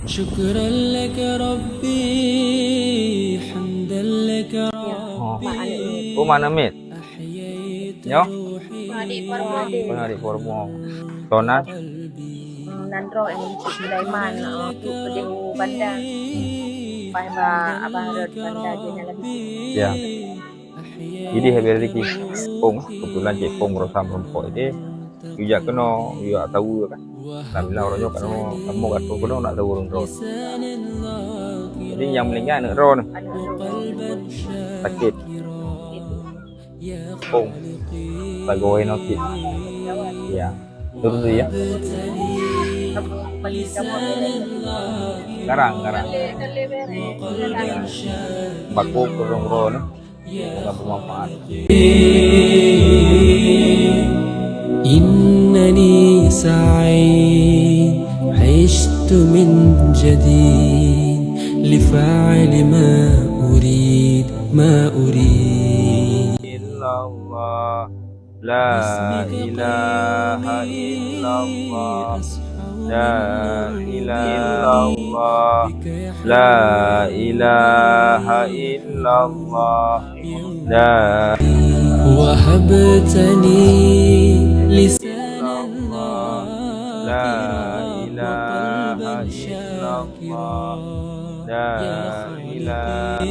شكرا لك ربي حمدا لك ربي Mana mit? أحييت Nyo? روحي Pengadik formo. Tonan? Nandro yang Encik Sulaiman tu pedeng bandar pai ba abarat bandar dia lagi Ya. Jadi habil lagi pung kebetulan cik pung rosam rompok ini juga kena juga tahu kan. Alhamdulillah orangnya kan kamu kat tu kena nak tahu orang ron. Jadi yang meninggal anak ron sakit pung pagawai nokit. Ya. Turun tu ya. Garang. Baku kurung ron. Semoga bermanfaat. إنني سعيد عشت من جديد لفعل ما أريد Illallah la ilaha illallah la illallah la ilaha illallah la وهبتني لسانا la ذاكرا ilaha وقلبا illallah شاكرا la ilaha